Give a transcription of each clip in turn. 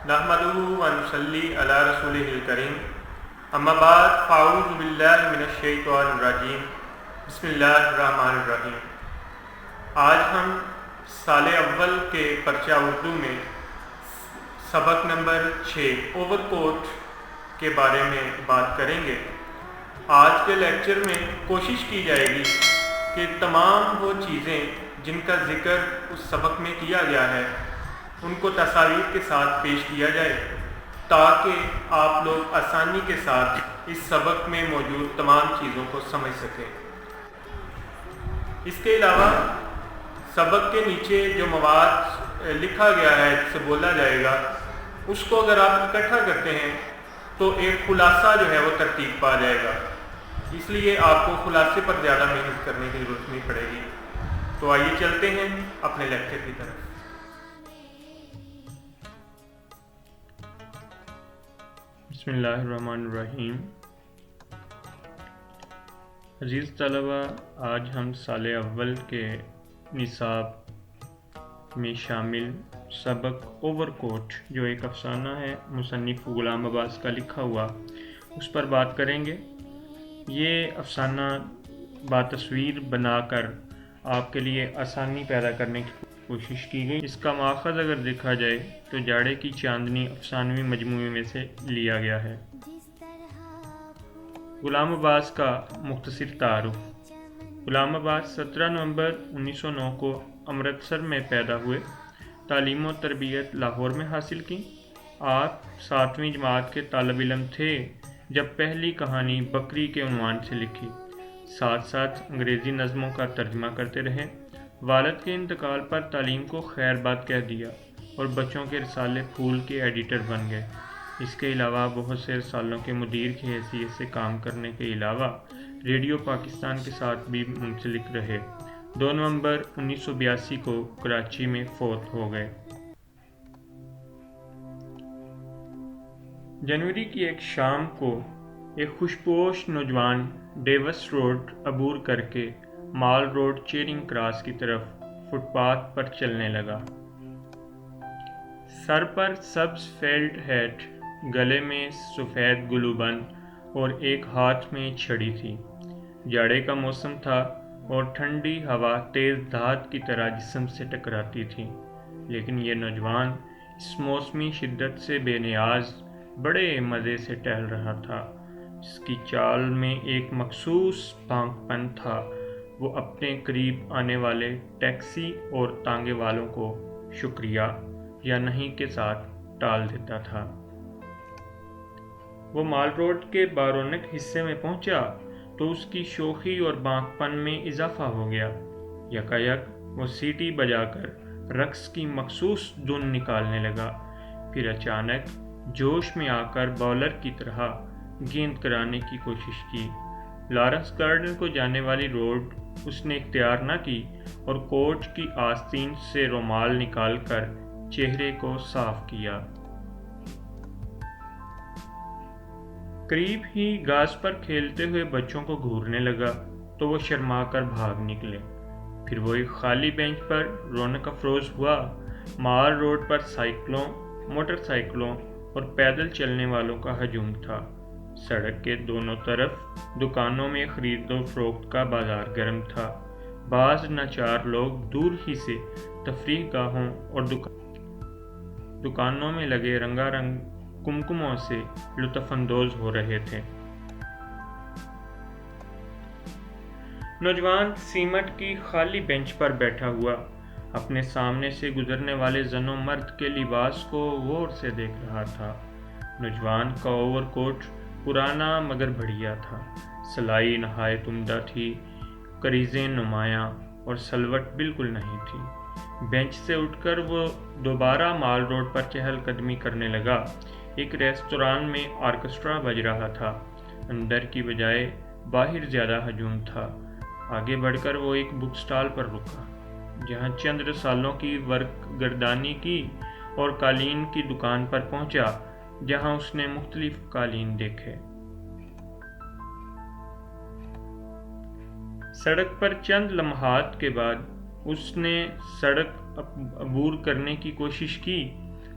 نحمدہ ونصلی علی رسولہ الکریم اما بعد فاعوذ باللہ من الشیطان الرجیم بسم اللہ الرحمن الرحیم۔ آج ہم سال اول کے پرچہ اردو میں سبق نمبر 6 اوور کوٹ کے بارے میں بات کریں گے۔ آج کے لیکچر میں کوشش کی جائے گی کہ تمام وہ چیزیں جن کا ذکر اس سبق میں کیا گیا ہے ان کو تصاویر کے ساتھ پیش کیا جائے تاکہ آپ لوگ آسانی کے ساتھ اس سبق میں موجود تمام چیزوں کو سمجھ سکیں۔ اس کے علاوہ سبق کے نیچے جو مواد لکھا گیا ہے جس سے بولا جائے گا اس کو اگر آپ اکٹھا کرتے ہیں تو ایک خلاصہ جو ہے وہ ترتیب پا جائے گا، اس لیے آپ کو خلاصے پر زیادہ محنت کرنے کی ضرورت نہیں پڑے گی۔ تو آئیے چلتے ہیں اپنے لیکچر کی طرف۔ بسم اللہ الرحمن الرحیم۔ عزیز طلبہ، آج ہم سال اول کے نصاب میں شامل سبق اوور کوٹ جو ایک افسانہ ہے مصنف غلام عباس کا لکھا ہوا، اس پر بات کریں گے۔ یہ افسانہ باتصویر بنا کر آپ کے لیے آسانی پیدا کرنے کی کوشش کی گئی۔ اس کا ماخذ اگر دیکھا جائے تو جاڑے کی چاندنی افسانوی مجموعے میں سے لیا گیا ہے۔ غلام عباس کا مختصر تعارف۔ غلام عباس 17 نومبر 1909 کو امرتسر میں پیدا ہوئے۔ تعلیم و تربیت لاہور میں حاصل کی۔ آپ 7ویں جماعت کے طالب علم تھے جب پہلی کہانی بکری کے عنوان سے لکھی۔ ساتھ ساتھ انگریزی نظموں کا ترجمہ کرتے رہے۔ والد کے انتقال پر تعلیم کو خیر بات کہہ دیا اور بچوں کے رسالے پھول کے ایڈیٹر بن گئے۔ اس کے علاوہ بہت سے رسالوں کے مدیر کی حیثیت سے کام کرنے کے علاوہ ریڈیو پاکستان کے ساتھ بھی منسلک رہے۔ 2 نومبر 1982 کو کراچی میں فوت ہو گئے۔ جنوری کی ایک شام کو ایک خوشپوش نوجوان ڈیوس روڈ عبور کر کے مال روڈ چیرنگ کراس کی طرف فٹ پاتھ پر چلنے لگا۔ سر پر سبز فیلٹ ہیٹ، گلے میں سفید گلوبند اور ایک ہاتھ میں چھڑی تھی۔ جاڑے کا موسم تھا اور ٹھنڈی ہوا تیز دھات کی طرح جسم سے ٹکراتی تھی، لیکن یہ نوجوان اس موسمی شدت سے بے نیاز بڑے مزے سے ٹہل رہا تھا۔ جس کی چال میں ایک مخصوص بھانک پن تھا، وہ اپنے قریب آنے والے ٹیکسی اور تانگے والوں کو شکریہ یا نہیں کے ساتھ ٹال دیتا تھا۔ وہ مال روڈ کے بارونق حصے میں پہنچا تو اس کی شوخی اور بانک پن میں اضافہ ہو گیا۔ یکایک وہ سیٹی بجا کر رقص کی مخصوص دھن نکالنے لگا، پھر اچانک جوش میں آ کر بالر کی طرح گیند کرانے کی کوشش کی۔ لارنس گارڈن کو جانے والی روڈ اس نے اختیار نہ کی اور کوچ کی آستین سے رومال نکال کر چہرے کو صاف کیا۔ قریب ہی گھاس پر کھیلتے ہوئے بچوں کو گھورنے لگا تو وہ شرما کر بھاگ نکلے۔ پھر وہ ایک خالی بینچ پر رونق افروز ہوا۔ مال روڈ پر سائیکلوں، موٹر سائیکلوں اور پیدل چلنے والوں کا ہجوم تھا۔ سڑک کے دونوں طرف دکانوں میں خرید و فروخت کا بازار گرم تھا۔ بعض ناچار لوگ دور ہی سے تفریح گاہوں اور دکانوں میں لگے رنگا رنگ کمکموں سے لطف اندوز ہو رہے تھے۔ نوجوان سیمٹ کی خالی بینچ پر بیٹھا ہوا اپنے سامنے سے گزرنے والے زن و مرد کے لباس کو غور سے دیکھ رہا تھا۔ نوجوان کا اوور کوٹ پرانا مگر بڑھیا تھا، سلائی نہایت عمدہ تھی، کریزیں نمایاں اور سلوٹ بالکل نہیں تھی۔ بینچ سے اٹھ کر وہ دوبارہ مال روڈ پر چہل قدمی کرنے لگا۔ ایک ریستوران میں آرکسٹرا بج رہا تھا۔ اندر کی بجائے باہر زیادہ ہجوم تھا۔ آگے بڑھ کر وہ ایک بک سٹال پر رکا جہاں چند رسالوں کی ورق گردانی کی اور قالین کی دکان پر پہنچا جہاں اس نے مختلف قالین دیکھے۔ سڑک پر چند لمحات کے بعد اس نے سڑک عبور کرنے کی کوشش کی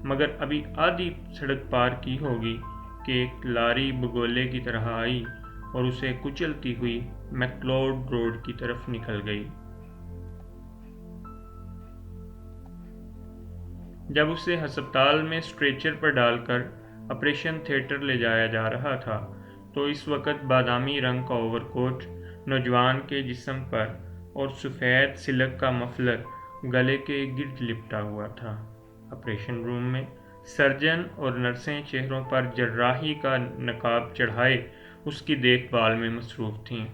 مگر ابھی آدھی سڑک پار کی ہوگی کہ ایک لاری بگولے کی طرح آئی اور اسے کچلتی ہوئی میکلوڈ روڈ کی طرف نکل گئی۔ جب اسے ہسپتال میں اسٹریچر پر ڈال کر آپریشن تھیٹر لے جایا جا رہا تھا تو اس وقت بادامی رنگ کا اوور کوٹ نوجوان کے جسم پر اور سفید سلک کا مفلر گلے کے گرد لپٹا ہوا تھا۔ آپریشن روم میں سرجن اور نرسیں چہروں پر جراحی کا نقاب چڑھائے اس کی دیکھ بھال میں مصروف تھیں۔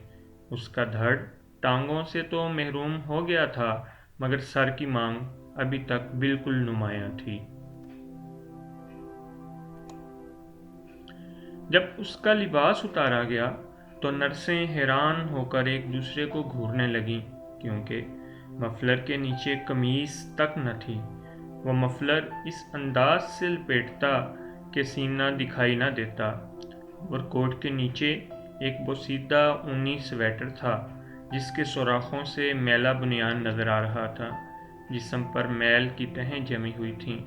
اس کا دھڑ ٹانگوں سے تو محروم ہو گیا تھا مگر سر کی مانگ ابھی تک بالکل نمایاں تھی۔ جب اس کا لباس اتارا گیا تو نرسیں حیران ہو کر ایک دوسرے کو گھورنے لگیں کیونکہ مفلر کے نیچے قمیص تک نہ تھی۔ وہ مفلر اس انداز سے لپیٹتا کہ سینہ دکھائی نہ دیتا اور کوٹ کے نیچے ایک بوسیدہ اونی سویٹر تھا جس کے سوراخوں سے میلا بنیان نظر آ رہا تھا۔ جسم پر میل کی تہیں جمی ہوئی تھیں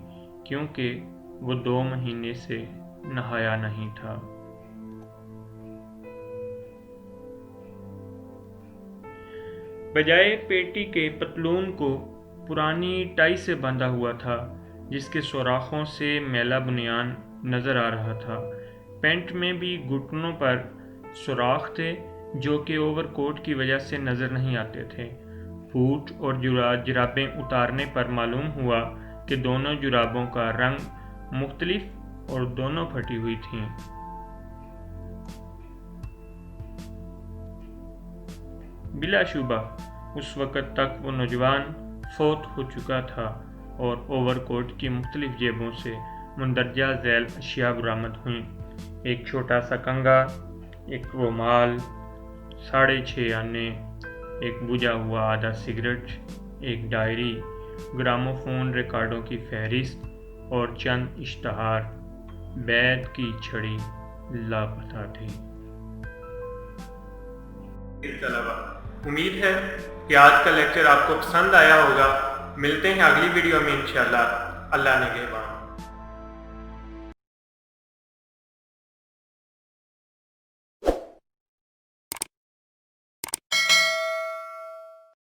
کیونکہ وہ 2 مہینے سے نہایا نہیں تھا۔ بجائے پیٹی کے پتلون کو پرانی ٹائی سے باندھا ہوا تھا جس کے سوراخوں سے میلا بنیان نظر آ رہا تھا۔ پینٹ میں بھی گھٹنوں پر سوراخ تھے جو کہ اوور کوٹ کی وجہ سے نظر نہیں آتے تھے۔ بوٹ اور جرابیں اتارنے پر معلوم ہوا کہ دونوں جرابوں کا رنگ مختلف اور دونوں پھٹی ہوئی تھیں۔ بلا شبہ اس وقت تک وہ نوجوان فوت ہو چکا تھا اور اوور کوٹ کی مختلف جیبوں سے مندرجہ ذیل اشیاء برآمد ہوئیں۔ ایک چھوٹا سا کنگا، ایک رومال، 6.5 آنے، ایک بجھا ہوا آدھا سگریٹ، ایک ڈائری، گراموفون ریکارڈوں کی فہرست اور چند اشتہار۔ بیت کی چھڑی لاپتہ تھی۔ طلباء، امید ہے کہ آج کا لیکچر آپ کو پسند آیا ہوگا۔ ملتے ہیں اگلی ویڈیو میں انشاءاللہ۔ اللہ نگہبان۔